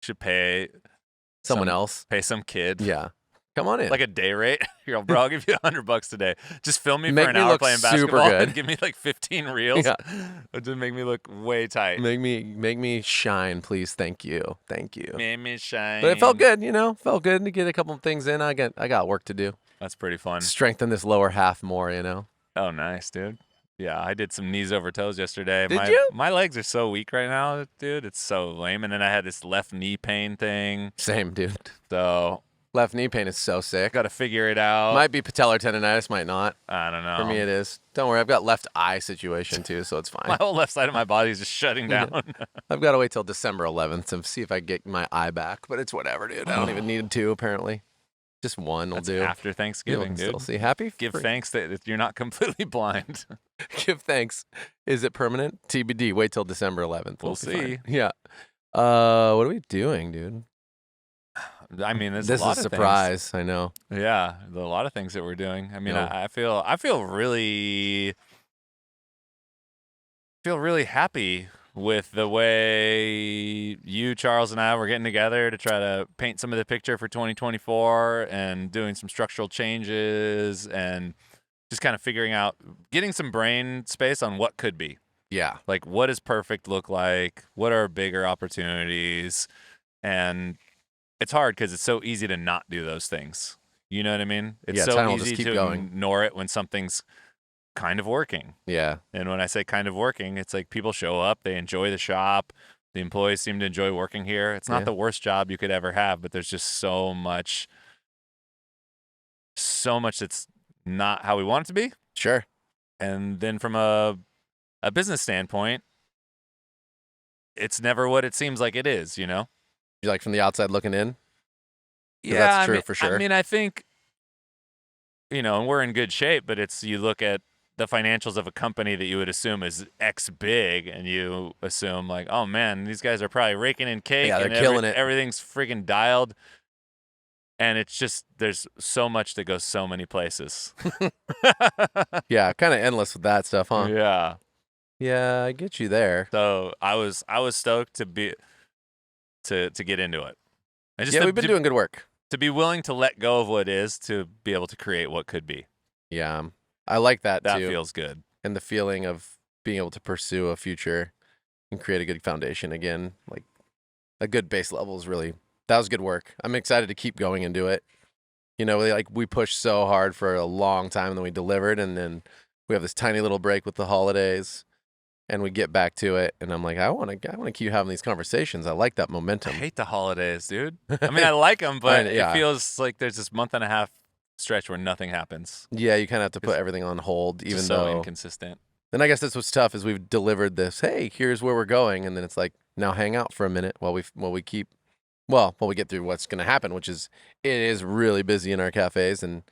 should pay Someone else. Pay some kid. Yeah. Come on in. Like a day rate. You're like, bro, I'll give you $100 today. Just film me Make for an me hour look playing super basketball good. and give me like 15 reels. Yeah. Just make me look way tight. Make me shine, please. Thank you. Make me shine. But it felt good, Felt good to get a couple of things in. I got work to do. That's pretty fun. Strengthen this lower half more, Oh, nice, dude. Yeah, I did some knees over toes yesterday. Did you? My legs are so weak right now, dude. It's so lame. And then I had this left knee pain thing. Same, dude. So left knee pain is so sick. Got to figure it out. Might be patellar tendonitis, might not. I don't know. For me, it is. Don't worry, I've got left eye situation too, so it's fine. My whole left side of my body is just shutting down. I've got to wait till December 11th to see if I get my eye back, but it's whatever, dude. I don't even need two, apparently. Just one will do. After Thanksgiving, dude. Still see. Happy? Give thanks that you're not completely blind. Give thanks. Is it permanent? TBD. Wait till December 11th. We'll see. Yeah. What are we doing, dude? I mean, this is a surprise. I know. Yeah, a lot of things that we're doing. I mean, I feel really happy with the way you, Charles, and I were getting together to try to paint some of the picture for 2024 and doing some structural changes and just kind of figuring out, getting some brain space on what could be. Yeah. Like, what does perfect look like? What are bigger opportunities? And it's hard because it's so easy to not do those things. You know what I mean? It's so easy to ignore it when something's kind of working. Yeah. And when I say kind of working, it's like people show up, they enjoy the shop, the employees seem to enjoy working here. It's not the worst job you could ever have, but there's just so much that's not how we want it to be. Sure. And then from a business standpoint, it's never what it seems like it is, you know? You like from the outside looking in? Yeah, that's true for sure. I mean, I think, we're in good shape, but you look at the financials of a company that you would assume is X big, and you assume like, oh man, these guys are probably raking in cake. Yeah, they're and killing it. Everything's freaking dialed. And it's just, there's so much that goes so many places. Yeah, kind of endless with that stuff, huh? Yeah. Yeah, I get you there. So I was stoked to get into it. We've been doing good work. To be willing to let go of what is to be able to create what could be. Yeah, I like that too. That feels good. And the feeling of being able to pursue a future and create a good foundation again, like a good base level that was good work. I'm excited to keep going and do it. We pushed so hard for a long time and then we delivered, and then we have this tiny little break with the holidays. And we get back to it, and I'm like, I want to keep having these conversations. I like that momentum. I hate the holidays, dude. I mean, I like them, but it feels like there's this month and a half stretch where nothing happens. Yeah, you kind of have to put everything on hold, even though so inconsistent. Then I guess that's what's tough is we've delivered this. Hey, here's where we're going, and then it's like, now hang out for a minute while we get through what's going to happen, which is it is really busy in our cafes, and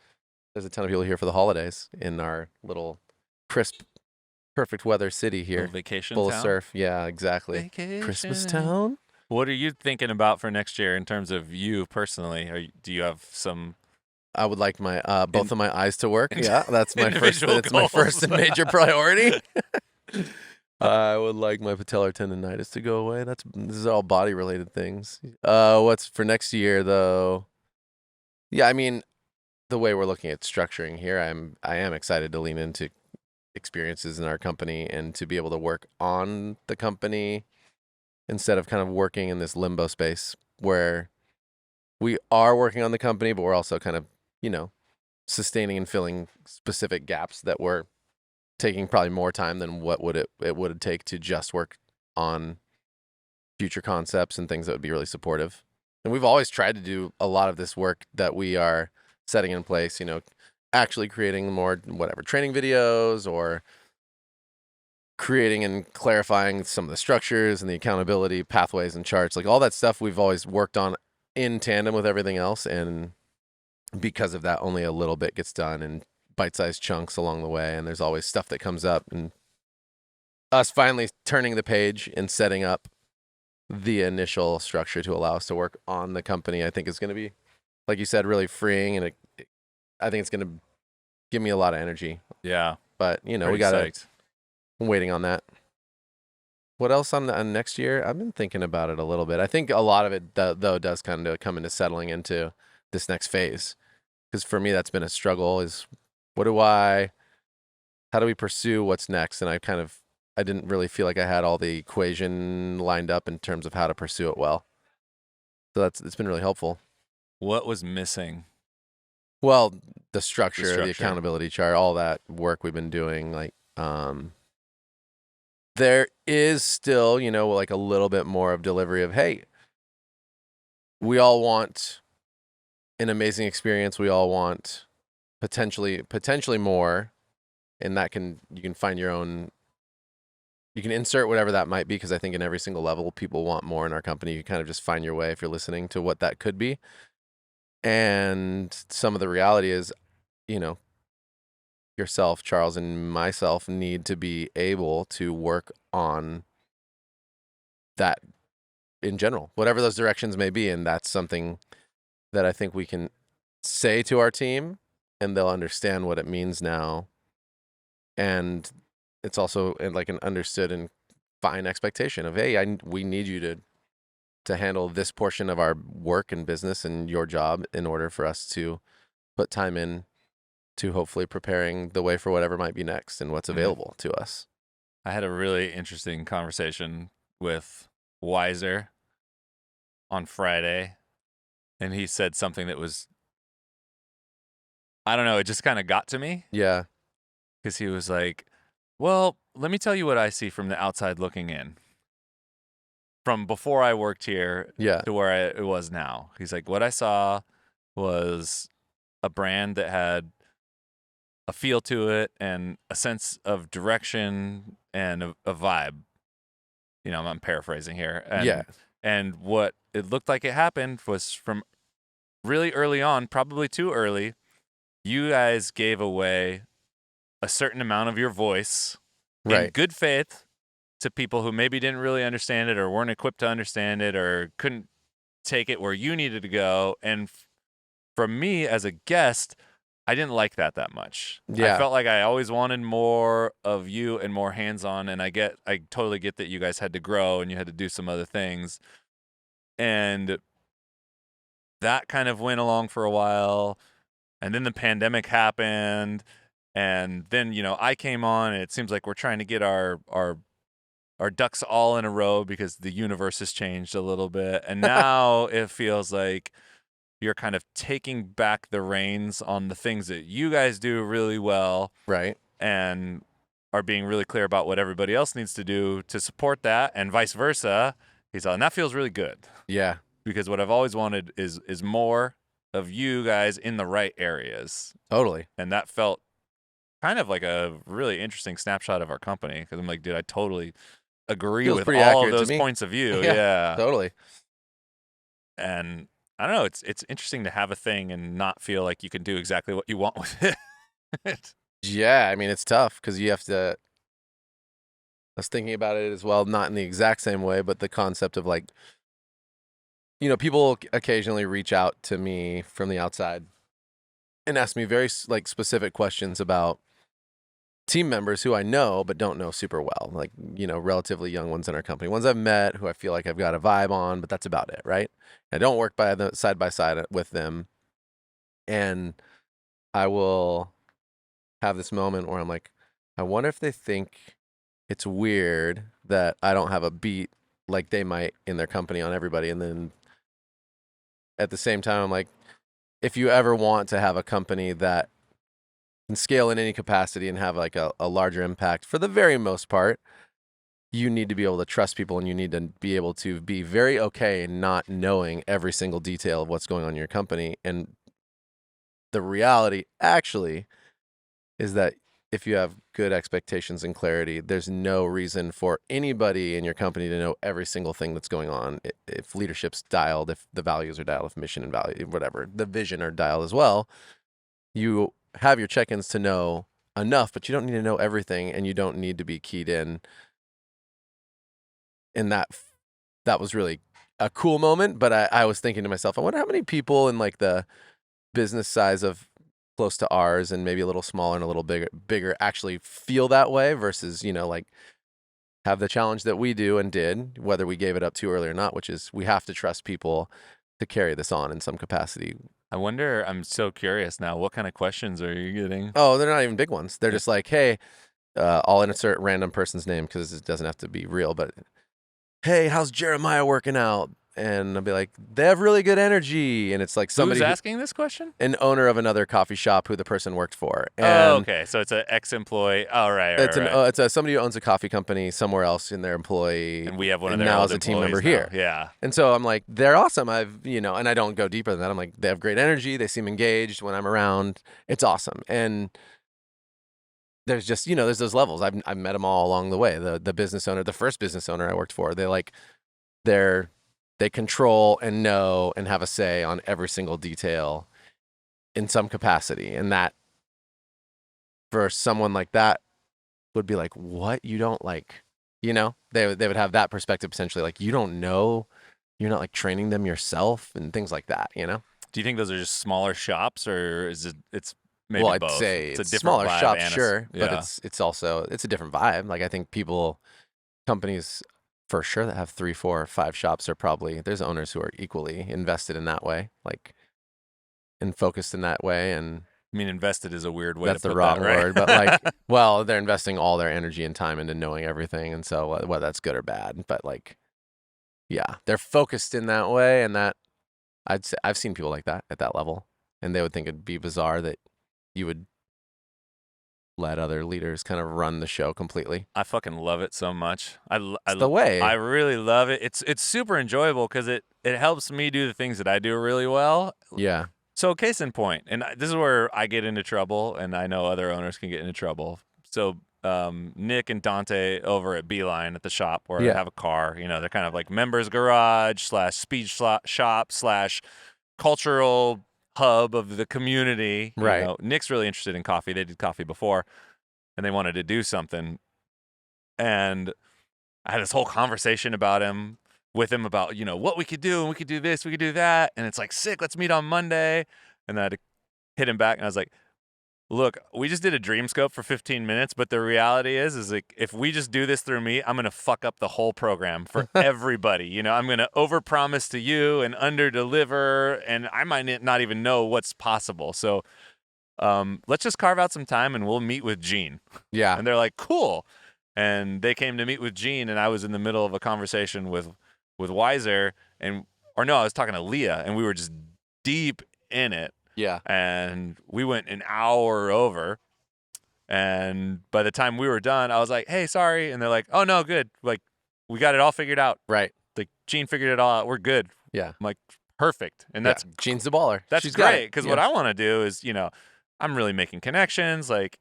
there's a ton of people here for the holidays in our little crisp, perfect weather city here. Vacation full town? of surf. Yeah, exactly. Vacation. Christmas town. What are you thinking about for next year in terms of you personally? Do you have some? I would like my both of my eyes to work. Yeah, that's my first. Individual That's my goals. first and major priority. I would like my patellar tendonitis to go away. This is all body related things. What's for next year though? Yeah, I mean, the way we're looking at structuring here, I am excited to lean into experiences in our company and to be able to work on the company instead of kind of working in this limbo space where we are working on the company, but we're also kind of, sustaining and filling specific gaps that were taking probably more time than what it would take to just work on future concepts and things that would be really supportive. And we've always tried to do a lot of this work that we are setting in place, actually creating more training videos or creating and clarifying some of the structures and the accountability pathways and charts, like all that stuff we've always worked on in tandem with everything else. And because of that, only a little bit gets done in bite-sized chunks along the way. And there's always stuff that comes up, and us finally turning the page and setting up the initial structure to allow us to work on the company, I think is going to be, like you said, really freeing. And I think it's going to give me a lot of energy. Yeah. But, we got to, I'm waiting on that. What else on next year? I've been thinking about it a little bit. I think a lot of it, though, does kind of come into settling into this next phase. Because for me, that's been a struggle. Is what do I? How do we pursue what's next? And I didn't really feel like I had all the equation lined up in terms of how to pursue it well. So it's been really helpful. What was missing? Well, the The structure, the structure. accountability chart, all that work we've been doing, there is still, like a little bit more of delivery of, hey, we all want an amazing experience. We all want potentially more, and you can find your own. You can insert whatever that might be because I think in every single level, people want more in our company. You kind of just find your way if you're listening to what that could be. And some of the reality is, you know, yourself, Charles, and myself need to be able to work on that in general, whatever those directions may be. And that's something that I think we can say to our team and they'll understand what it means now. And it's also like an understood and fine expectation of, hey, we need you to handle this portion of our work and business and your job in order for us to put time in to hopefully preparing the way for whatever might be next and what's available to us. I had a really interesting conversation with Weiser on Friday, and he said something that was, I don't know, it just kind of got to me Yeah. because he was like, well, let me tell you what I see from the outside looking in. From before I worked here Yeah. to where it was now. He's like, what I saw was a brand that had a feel to it and a sense of direction and a vibe. You know, I'm paraphrasing here. Yeah. And what it looked like it happened was from really early on, probably too early, you guys gave away a certain amount of your voice in Right. good faith to people who maybe didn't really understand it or weren't equipped to understand it or couldn't take it where you needed to go. And from me as a guest, I didn't like that much. I Yeah. felt like I always wanted more of you and more hands-on, and I totally get that you guys had to grow and you had to do some other things. And that kind of went along for a while, and then the pandemic happened, and then, I came on, and it seems like we're trying to get our ducks all in a row because the universe has changed a little bit. And now it feels like you're kind of taking back the reins on the things that you guys do really well Right. and are being really clear about what everybody else needs to do to support that and vice versa. He's all, and that feels really good Yeah. because what I've always wanted is more of you guys in the right areas. Totally. And that felt kind of like a really interesting snapshot of our company because I'm like, dude, I totally agree Feels with pretty all of accurate to those me. points of view. Yeah. Yeah. Totally. And I don't know, it's interesting to have a thing and not feel like you can do exactly what you want with it. Yeah. I mean, it's tough because you have to. I was thinking about it as well, not in the exact same way, but the concept of like, people occasionally reach out to me from the outside and ask me very like specific questions about team members who I know but don't know super well, like, relatively young ones in our company, ones I've met who I feel like I've got a vibe on, but that's about it, right? I don't work side by side with them. And I will have this moment where I'm like, I wonder if they think it's weird that I don't have a beat like they might in their company on everybody. And then at the same time, I'm like, if you ever want to have a company that can scale in any capacity and have like a larger impact for the very most part, you need to be able to trust people and you need to be able to be very okay not knowing every single detail of what's going on in your company. And the reality actually is that if you have good expectations and clarity, there's no reason for anybody in your company to know every single thing that's going on. If leadership's dialed, if the values are dialed, if mission and value, whatever, the vision are dialed as well, you have your check-ins to know enough, but you don't need to know everything and you don't need to be keyed in. And that was really a cool moment. But I was thinking to myself, I wonder how many people in like the business size of close to ours and maybe a little smaller and a little bigger actually feel that way versus, like have the challenge that we do and did, whether we gave it up too early or not, which is we have to trust people to carry this on in some capacity. I wonder, I'm so curious now, what kind of questions are you getting? Oh, they're not even big ones. They're just like, hey, I'll insert random person's name because it doesn't have to be real, but hey, how's Jeremiah working out? And I'll be like, they have really good energy. And it's like somebody, Who's asking this question? an owner of another coffee shop who the person worked for. Oh, And okay. So it's an ex-employee. Oh, right, it's right. it's somebody who owns a coffee company somewhere else in their employee. And we have one of and their now old as a team employees member now. here. Yeah. And so I'm like, they're awesome. And I don't go deeper than that. I'm like, they have great energy. They seem engaged when I'm around. It's awesome. And there's just, there's those levels. I've met them all along the way. The business owner, the first business owner I worked for, they control and know and have a say on every single detail in some capacity. And that for someone like that would be like, what? You don't like, they would have that perspective potentially. Like, you don't know, you're not like training them yourself and things like that, Do you think those are just smaller shops, or is it's maybe Well, I'd both? say It's a it's different smaller vibe shop, and sure, but yeah. it's also a different vibe. Like I think companies for sure that have 3, 4, 5 shops are probably there's owners who are equally invested in that way, like and focused in that way. And I mean, invested is a weird way that's to the put wrong that, right? word, but like, well, they're investing all their energy and time into knowing everything, and so whether that's good or bad, but like, yeah, they're focused in that way, and that I'd say I've seen people like that at that level, and they would think it'd be bizarre that you would let other leaders kind of run the show completely. I fucking love it so much. It's the way. I really love it. It's super enjoyable because it helps me do the things that I do really well. Yeah. So case in point, and this is where I get into trouble, and I know other owners can get into trouble. So Nick and Dante over at Beeline at the shop where I Yeah. have a car, they're kind of like members garage / speed shop / cultural hub of the community. Right. Nick's really interested in coffee. They did coffee before, and they wanted to do something. And I had this whole conversation with him about, what we could do, and we could do this, we could do that. And it's like, sick, let's meet on Monday. And then I had to hit him back, and I was like, look, we just did a dream scope for 15 minutes, but the reality is like, if we just do this through me, I'm going to fuck up the whole program for everybody. I'm going to overpromise to you and underdeliver, and I might not even know what's possible. So let's just carve out some time and we'll meet with Gene. Yeah. And they're like, cool. And they came to meet with Gene, and I was in the middle of a conversation with Weiser, I was talking to Leah, and we were just deep in it. Yeah. And we went an hour over. And by the time we were done, I was like, hey, sorry. And they're like, oh, no, good. Like, we got it all figured out. Right. Like, Gene figured it all out. We're good. Yeah. I'm like, perfect. And that's Gene's the baller. That's She's got great. it. Because Yeah. what I want to do is, I'm really making connections, like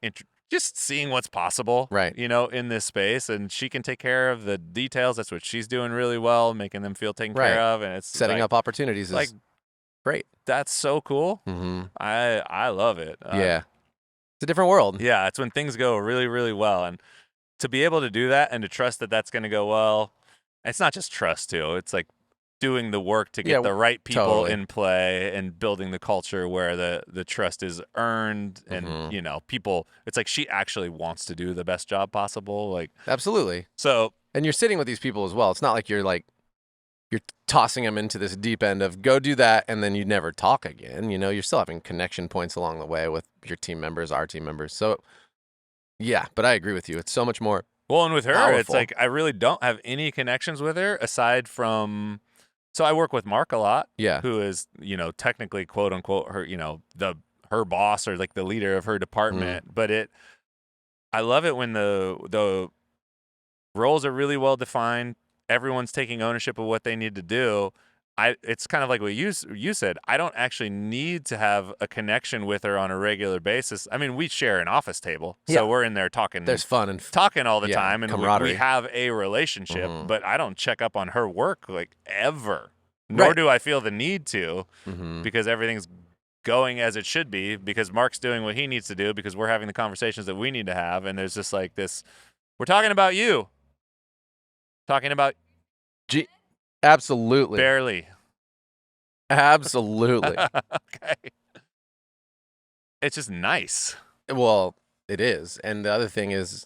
just seeing what's possible, Right. In this space. And she can take care of the details. That's what she's doing really well, making them feel taken Right. care of. And it's setting like, up opportunities is like, great. that's so cool. Mm-hmm. I love it. Yeah. It's a different world. Yeah, it's when things go really, really well. And to be able to do that and to trust that that's going to go well, it's not just trust, too. It's like doing the work to get the right people totally. in play and building the culture where the trust is earned. And, people, it's like she actually wants to do the best job possible. Like, Absolutely. so. And you're sitting with these people as well. It's not like you're tossing them into this deep end of go do that and then you never talk again. You're still having connection points along the way with your team members, our team members. So yeah, but I agree with you. It's so much more. Well, and with her, powerful. It's like I really don't have any connections with her aside from. So I work with Mark a lot. Yeah. Who is, technically, quote unquote, her, her boss or like the leader of her department. But I love it when the roles are really well defined. Everyone's taking ownership of what they need to do. It's kind of like what you said. I don't actually need to have a connection with her on a regular basis. I mean, we share an office table, so we're in there talking. There's fun and talking all the time, and camaraderie. we have a relationship. But I don't check up on her work like ever. Nor do I feel the need to, because everything's going as it should be. Because Mark's doing what he needs to do. Because we're having the conversations that we need to have, and there's just like this. We're talking about you. Talking about. Absolutely. Barely. Absolutely. Okay. It's just nice. Well, it is. And the other thing is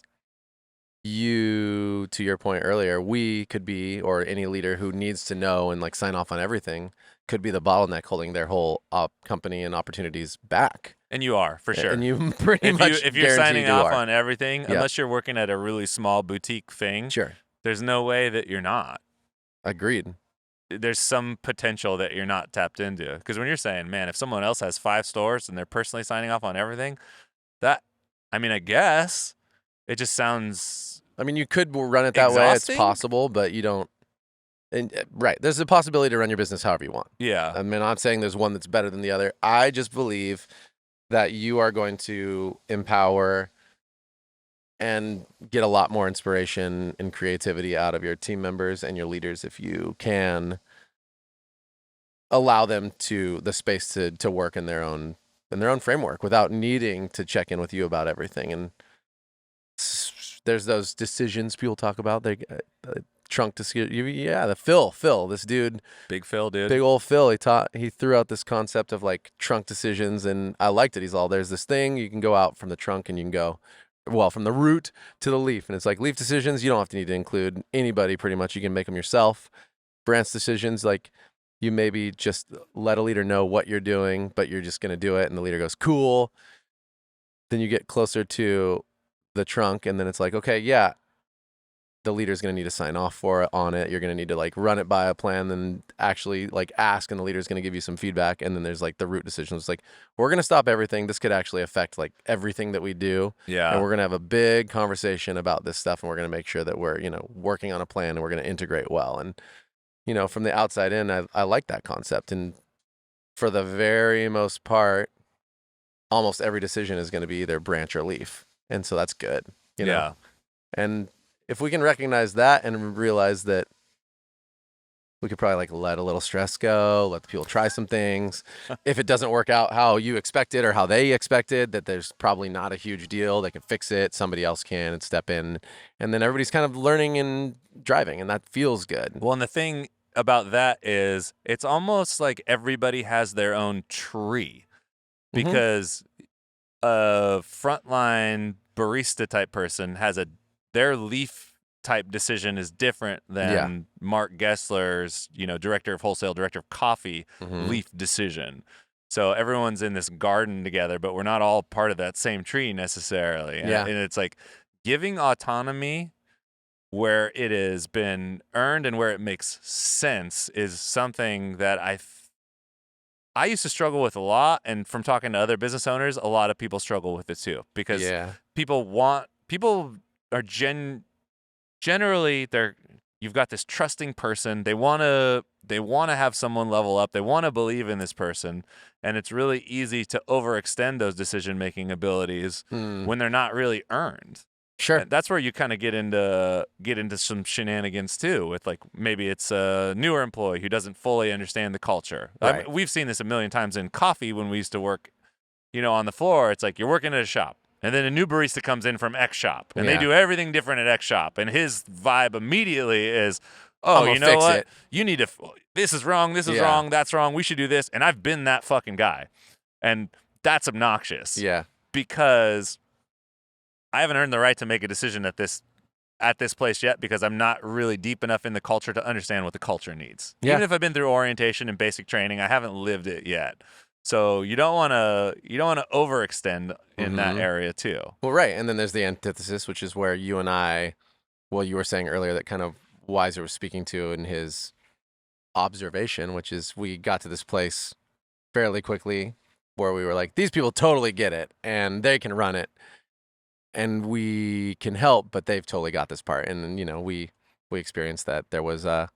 you, to your point earlier, we could be, or any leader who needs to know and like sign off on everything, could be the bottleneck holding their whole company and opportunities back. And you are, for And sure. you pretty If you much if you're signing guaranteed you off are. on everything, Yep. unless you're working at a really small boutique thing, Sure. there's no way that you're not. Agreed. There's some potential that you're not tapped into. Because when you're saying, man, if someone else has 5 stores and they're personally signing off on everything, that, I mean, I guess it just sounds I mean, you could run it that way. It's exhausting. possible, but you don't. And right, there's a possibility to run your business however you want. Yeah. I mean, I'm not saying there's one that's better than the other. I just believe that you are going to empower and get a lot more inspiration and creativity out of your team members and your leaders if you can allow them to the space to work in their own framework without needing to check in with you about everything. And there's those decisions people talk about. They trunk decision. Yeah, the Phil, this dude, Big Phil, dude. big old Phil. He threw out this concept of like trunk decisions, and I liked it. He's all, there's this thing you can go out from the trunk and you can go, well, from the root to the leaf, and it's like leaf decisions. You don't have to need to include anybody. Pretty much, you can make them yourself. Branch decisions, like you maybe just let a leader know what you're doing, but you're just gonna do it, and the leader goes, cool. Then you get closer to the trunk, and then it's like, okay, yeah, the leader's going to need to sign off for it on it. You're going to need to like run it by a plan, then actually like ask, and the leader's going to give you some feedback. And then there's like the root decisions. It's like, we're going to stop everything. This could actually affect like everything that we do. Yeah. And we're going to have a big conversation about this stuff. And we're going to make sure that we're, working on a plan, and we're going to integrate well. And, from the outside in, I like that concept. And for the very most part, almost every decision is going to be either branch or leaf. And so that's good, Yeah. And if we can recognize that and realize that we could probably like let a little stress go, let the people try some things. If it doesn't work out how you expected or how they expected, that there's probably not a huge deal. They can fix it. Somebody else can and step in. And then everybody's kind of learning and driving, and that feels good. Well, and the thing about that is it's almost like everybody has their own tree, because a frontline barista type person has their leaf type decision is different than Mark Gessler's, director of wholesale, director of coffee leaf decision. So everyone's in this garden together, but we're not all part of that same tree necessarily. And, and it's like giving autonomy where it has been earned and where it makes sense is something that I used to struggle with a lot, and from talking to other business owners, a lot of people struggle with it too, because people are generally you've got this trusting person. They want to have someone level up. They want to believe in this person, and it's really easy to overextend those decision-making abilities when they're not really earned. Sure. And that's where you kind of get into some shenanigans too, with like maybe it's a newer employee who doesn't fully understand the culture. Right. We've seen this a million times in coffee when we used to work, on the floor. It's like you're working at a shop, and then a new barista comes in from X shop, and they do everything different at X shop, and his vibe immediately is, oh, you know what? You need to. This is wrong. This is wrong. That's wrong. We should do this. And I've been that fucking guy, and that's obnoxious. Yeah. Because I haven't earned the right to make a decision at this place yet, because I'm not really deep enough in the culture to understand what the culture needs. Yeah. Even if I've been through orientation and basic training, I haven't lived it yet. So you don't want to overextend in that area too. Well, right. And then there's the antithesis, which is where you and I, you were saying earlier that kind of Weiser was speaking to in his observation, which is we got to this place fairly quickly where we were like, these people totally get it and they can run it. And we can help, but they've totally got this part. And, we experienced that there was a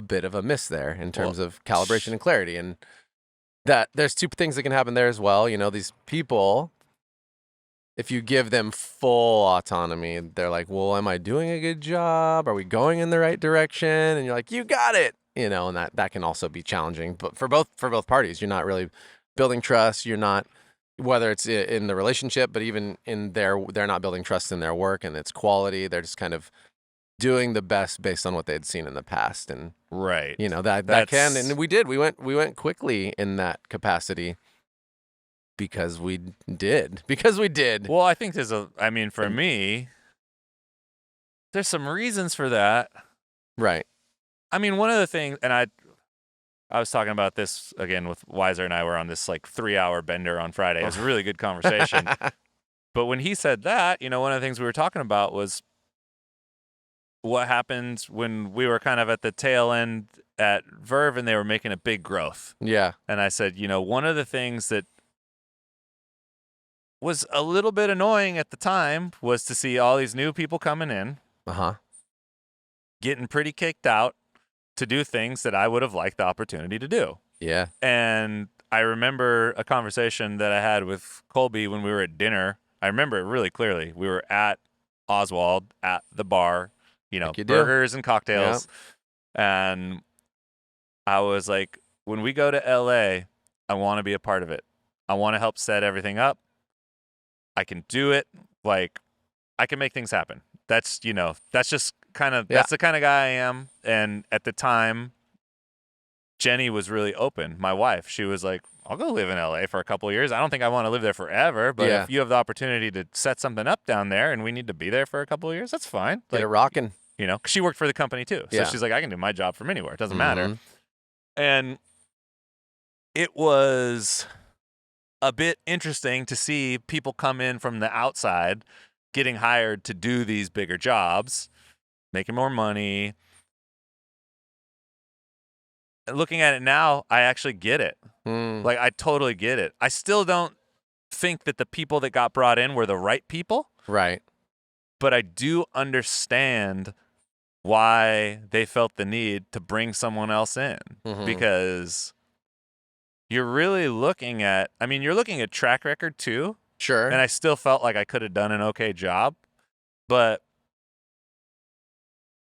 bit of a miss there in terms of calibration and clarity. And that there's two things that can happen there as well. These people, if you give them full autonomy, they're like, well, am I doing a good job? Are we going in the right direction? And you're like, you got it. And that can also be challenging. But for both parties, you're not really building trust. You're not, whether it's in the relationship, but even in they're not building trust in their work and its quality. They're just kind of doing the best based on what they'd seen in the past. And right, that can, and we went quickly in that capacity because we did. Well, I think for me, there's some reasons for that. Right. I mean, one of the things, and I was talking about this again with Weiser and I were on this like 3-hour bender on Friday. It was a really good conversation. But when he said that, one of the things we were talking about was what happened when we were kind of at the tail end at Verve and they were making a big growth. Yeah. And I said, one of the things that was a little bit annoying at the time was to see all these new people coming in, getting pretty kicked out to do things that I would have liked the opportunity to do. Yeah. And I remember a conversation that I had with Colby when we were at dinner. I remember it really clearly. We were at Oswald at the bar, Like you do. burgers and cocktails. And I was like, when we go to LA, I want to be a part of it. I want to help set everything up. I can do it. Like, I can make things happen. That's, that's just kind of, that's the kind of guy I am. And at the time, Jenny was really open. My wife, she was like, I'll go live in LA for a couple of years. I don't think I want to live there forever, but if you have the opportunity to set something up down there and we need to be there for a couple of years, that's fine. Get it rocking. 'Cause she worked for the company too. So she's like, I can do my job from anywhere. It doesn't matter. And it was a bit interesting to see people come in from the outside getting hired to do these bigger jobs, making more money. Looking at it now, I actually get it. Like, I totally get it. I still don't think that the people that got brought in were the right people. Right. But I do understand why they felt the need to bring someone else in because you're really looking at, you're looking at track record too. Sure. And I still felt like I could have done an okay job. But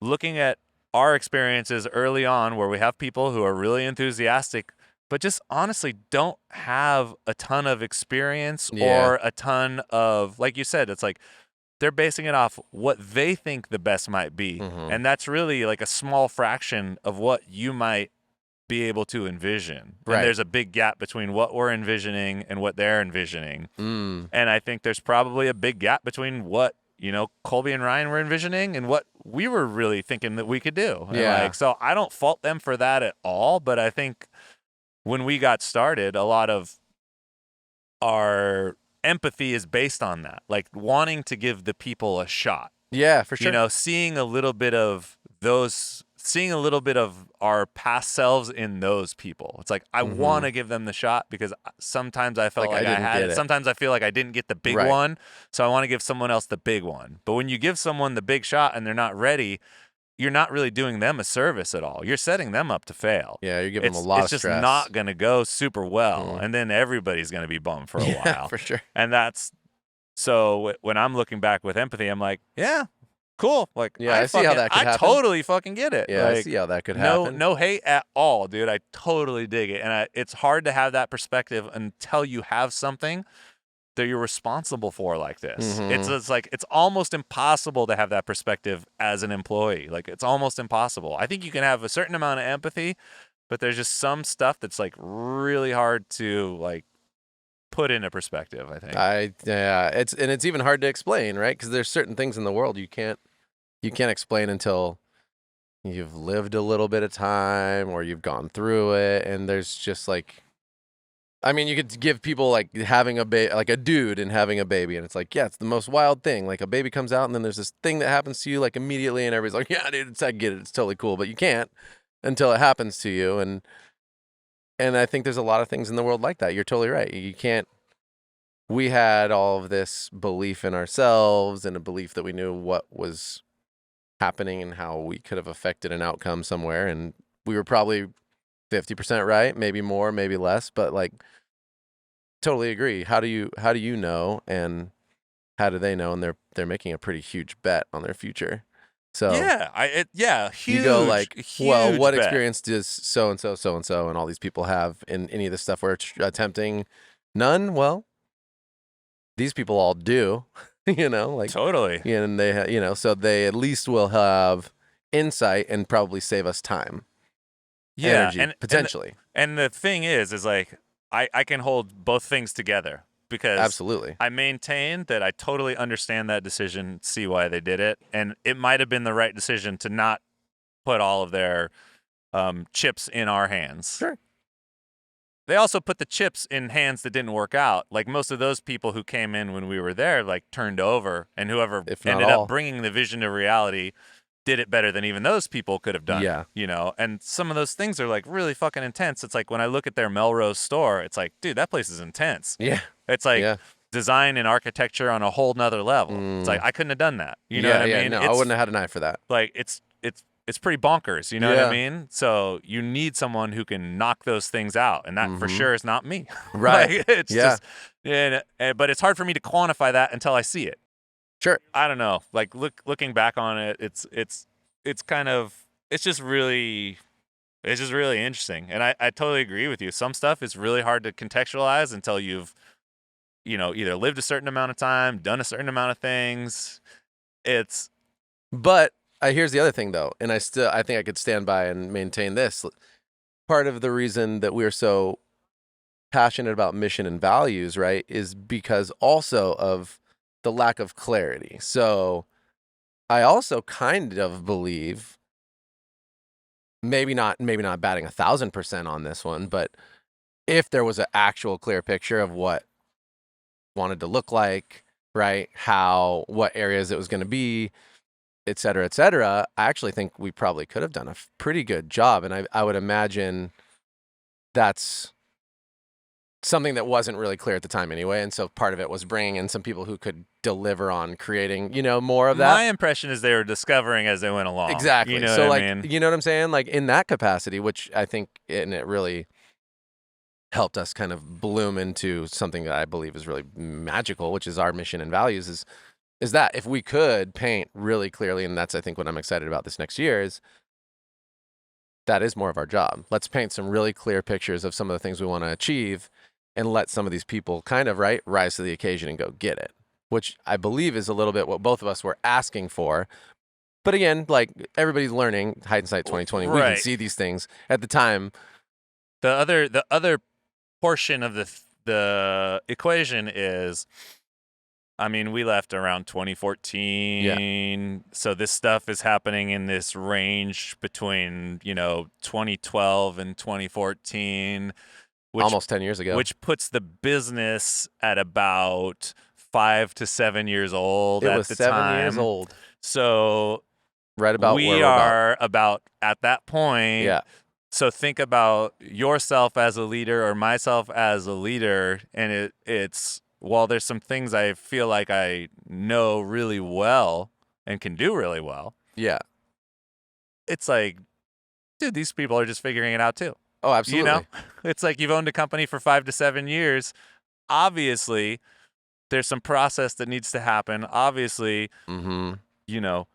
looking at our experiences early on where we have people who are really enthusiastic, but just honestly don't have a ton of experience or a ton of, like you said, it's like they're basing it off what they think the best might be. And that's really like a small fraction of what you might be able to envision. Right. And there's a big gap between what we're envisioning and what they're envisioning. And I think there's probably a big gap between what, Colby and Ryan were envisioning and what we were really thinking that we could do. And so I don't fault them for that at all. But I think when we got started, a lot of our empathy is based on that, like wanting to give the people a shot. Yeah, for sure. Seeing a little bit of our past selves in those people. It's like, I want to give them the shot because sometimes I felt like I had it. Sometimes I feel like I didn't get the big one. So I want to give someone else the big one. But when you give someone the big shot and they're not ready, you're not really doing them a service at all. You're setting them up to fail. Yeah, you're giving them a lot of stress. It's just not going to go super well. And then everybody's going to be bummed for a while. For sure. And so when I'm looking back with empathy, I'm like, yeah, cool. Like, I see how that could happen. I totally fucking get it. Yeah, I see how that could happen. No hate at all, dude. I totally dig it. And it's hard to have that perspective until you have something that you're responsible for like this. It's like, it's almost impossible to have that perspective as an employee. Like, it's almost impossible. I think you can have a certain amount of empathy, but there's just some stuff that's like really hard to like put into perspective, I think. It's even hard to explain, right? Because there's certain things in the world you can't explain until you've lived a little bit of time or you've gone through it. And there's just like, you could give people like having like a dude and having a baby, and it's like, it's the most wild thing. Like, a baby comes out, and then there's this thing that happens to you like immediately, and everybody's like, yeah, dude, I get it, it's totally cool, but you can't until it happens to you. And I think there's a lot of things in the world like that. You're totally right. You can't. We had all of this belief in ourselves and a belief that we knew what was happening and how we could have affected an outcome somewhere, and we were probably 50% right, maybe more, maybe less, but like, totally agree. How do you know, and how do they know? And they're making a pretty huge bet on their future. So huge. You go like, well, what bet. experience does so and so and all these people have in any of the stuff we're attempting? None. Well, these people all do. Like, totally. And they so they at least will have insight and probably save us time. Energy, potentially. And the thing is like, I can hold both things together. because Absolutely. I maintain that I totally understand that decision, see why they did it, and it might have been the right decision to not put all of their chips in our hands. Sure. They also put the chips in hands that didn't work out. Like most of those people who came in when we were there, like turned over, and whoever If not ended all. up bringing the vision to reality did it better than even those people could have done. Yeah. You know, and some of those things are like really fucking intense. It's like when I look at their Melrose store, it's like, dude, that place is intense. Yeah. It's like Yeah. design and architecture on a whole nother level. It's like I couldn't have done that. You know what I mean? No, I wouldn't have had an eye for that. Like it's pretty bonkers, you know what I Yeah. mean? So you need someone who can knock those things out, and that for sure is not me. Right. Like, it's Yeah. just, but it's hard for me to quantify that until I see it. Sure. I don't know. Like looking back on it, it's kind of it's just really interesting, and I totally agree with you. Some stuff is really hard to contextualize until you've either lived a certain amount of time, done a certain amount of things. But here's the other thing, though, and I think I could stand by and maintain this. Part of the reason that we're so passionate about mission and values, right, is because also of the lack of clarity. So I also kind of believe, maybe not batting 1,000% on this one, but if there was an actual clear picture of what wanted to look like, right, what areas it was going to be, et cetera, I actually think we probably could have done a pretty good job. And I would imagine that's something that wasn't really clear at the time anyway. And so part of it was bringing in some people who could deliver on creating, more of that. My impression is they were discovering as they went along. Exactly. You know so what like, I mean? you know what I'm saying? Like in that capacity, which I think, and it really helped us kind of bloom into something that I believe is really magical, which is our mission and values is that if we could paint really clearly, and that's, I think, what I'm excited about this next year is that is more of our job. Let's paint some really clear pictures of some of the things we want to achieve and let some of these people kind of, right, rise to the occasion and go get it, which I believe is a little bit what both of us were asking for. But again, like everybody's learning, hindsight 2020, we can see these things at the time. The other portion of the equation is, I mean, we left around 2014. So this stuff is happening in this range between, 2012 and 2014. Almost 10 years ago. Which puts the business at about 5 to 7 years old it at was the 7 time. years old. So right about we where we're are about at that point. Yeah. So think about yourself as a leader or myself as a leader, and it's while there's some things I feel like I know really well and can do really well. Yeah. It's like, dude, these people are just figuring it out too. Oh, absolutely. It's like you've owned a company for 5 to 7 years. Obviously, there's some process that needs to happen. Obviously, you're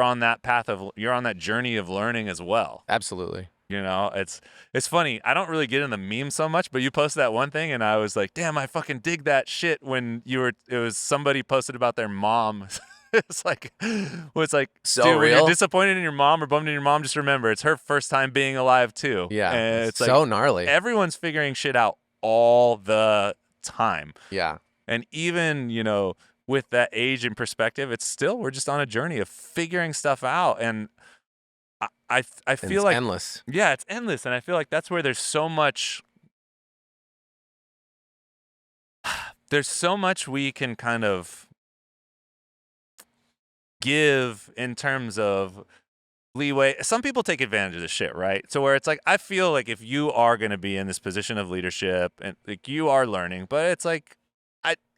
on that path you're on that journey of learning as well. Absolutely. It's funny. I don't really get in the meme so much, but you posted that one thing and I was like, damn, I fucking dig that shit when it was somebody posted about their mom. It's like so dude, real. When you're disappointed in your mom or bummed in your mom, just remember it's her first time being alive too. Yeah. And it's so like, gnarly. Everyone's figuring shit out all the time. Yeah. And even, with that age and perspective, we're just on a journey of figuring stuff out. And I feel it's like endless. Yeah, it's endless. And I feel like that's where there's so much we can kind of give in terms of leeway. Some people take advantage of this shit, right? So where it's like, I feel like if you are going to be in this position of leadership and like you are learning, but it's like,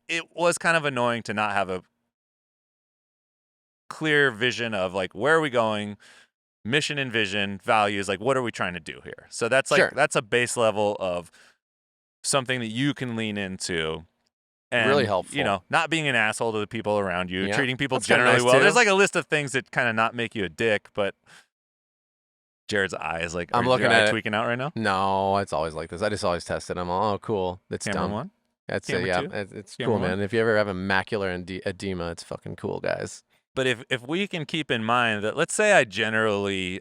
it was kind of annoying to not have a clear vision of like, where are we going? Mission and vision, values, like what are we trying to do here? So that's like, that's a base level of something that you can lean into. And, really helpful. Not being an asshole to the people around you, treating people That's kinda generally nice well. too. There's like a list of things that kind of not make you a dick, but Jared's eye is like, I'm looking at it. Tweaking out right now. No, it's always like this. I just always test it. I'm all, oh, cool. That's Camera dumb. one. That's Camera yeah. two? It's Camera cool, one? man. If you ever have a macular edema, it's fucking cool, guys. But if we can keep in mind that, let's say I generally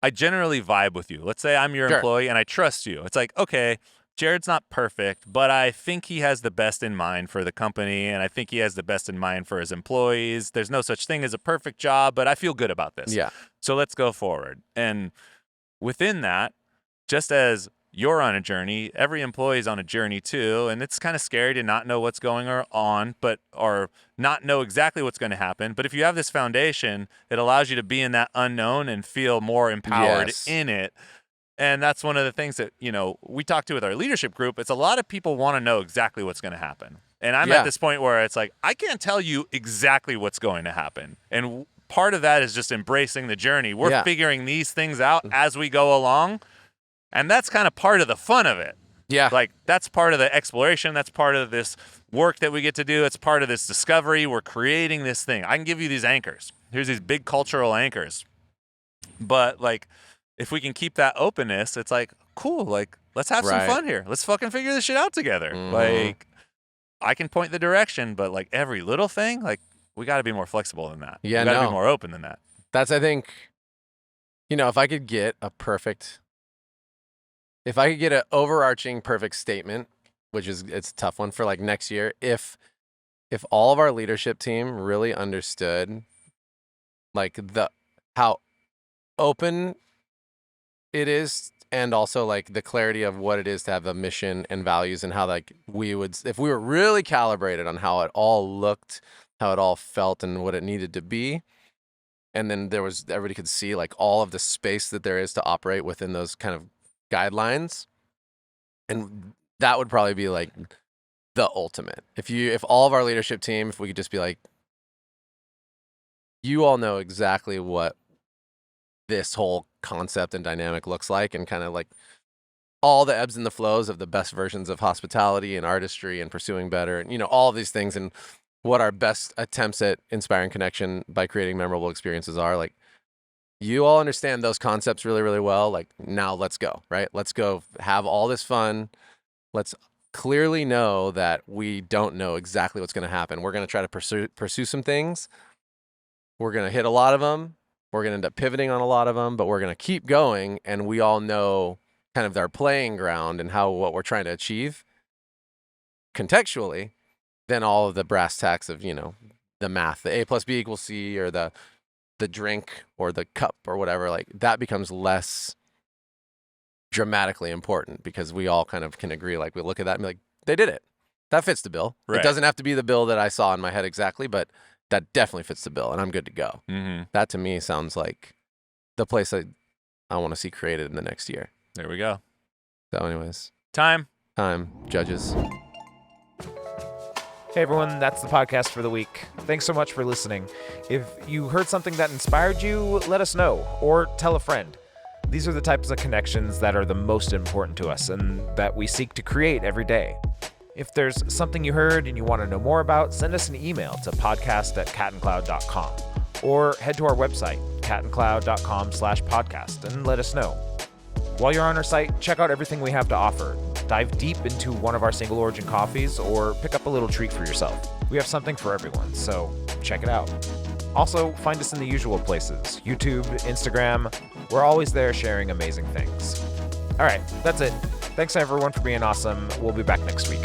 vibe with you. Let's say I'm your employee and I trust you. It's like, okay, Jared's not perfect, but I think he has the best in mind for the company, and I think he has the best in mind for his employees. There's no such thing as a perfect job, but I feel good about this. Yeah. So let's go forward. And within that, just as you're on a journey, every employee is on a journey too, and it's kind of scary to not know what's going on, or not know exactly what's going to happen. But if you have this foundation, it allows you to be in that unknown and feel more empowered in it. And that's one of the things that, we talk to with our leadership group. It's a lot of people want to know exactly what's going to happen. And I'm at this point where it's like, I can't tell you exactly what's going to happen. And part of that is just embracing the journey. We're figuring these things out as we go along. And that's kind of part of the fun of it. Yeah. Like, that's part of the exploration. That's part of this work that we get to do. It's part of this discovery. We're creating this thing. I can give you these anchors. Here's these big cultural anchors. But, like, if we can keep that openness, it's like, cool, like, let's have some fun here. Let's fucking figure this shit out together. Like, I can point the direction, but, like, every little thing, like, we got to be more flexible than that. Yeah, we got to be more open than that. That's, I think, if I could get an overarching perfect statement, it's a tough one for, like, next year, if all of our leadership team really understood, like, how open it is, and also, like, the clarity of what it is to have a mission and values, and how, like, if we were really calibrated on how it all looked, how it all felt, and what it needed to be, and then everybody could see, like, all of the space that there is to operate within those kind of guidelines, and that would probably be, like, the ultimate. If all of our leadership team, if we could just be like, you all know exactly what this whole concept and dynamic looks like, and kind of, like, all the ebbs and the flows of the best versions of hospitality and artistry and pursuing better, and all of these things, and what our best attempts at inspiring connection by creating memorable experiences are. Like, you all understand those concepts really, really well. Like, now let's go, right? Let's go have all this fun. Let's clearly know that we don't know exactly what's going to happen. We're going to try to pursue some things. We're going to hit a lot of them. We're going to end up pivoting on a lot of them, but we're going to keep going. And we all know kind of our playing ground and what we're trying to achieve contextually. Then all of the brass tacks of, the math, the A plus B equals C, or the drink or the cup or whatever, like, that becomes less dramatically important, because we all kind of can agree, like, we look at that and be like, they did it. That fits the bill. Right. It doesn't have to be the bill that I saw in my head exactly, but that definitely fits the bill, and I'm good to go. Mm-hmm. That to me sounds like the place I want to see created in the next year. There we go. So anyways. Time, judges. Hey everyone, that's the podcast for the week. Thanks so much for listening. If you heard something that inspired you, let us know, or tell a friend. These are the types of connections that are the most important to us and that we seek to create every day. If there's something you heard and you want to know more about, send us an email to podcast@catandcloud.com, or head to our website, catandcloud.com/podcast, and let us know. While you're on our site, check out everything we have to offer. Dive deep into one of our single origin coffees, or pick up a little treat for yourself. We have something for everyone, so check it out. Also, find us in the usual places: YouTube, Instagram. We're always there sharing amazing things. All right, that's it. Thanks everyone for being awesome. We'll be back next week.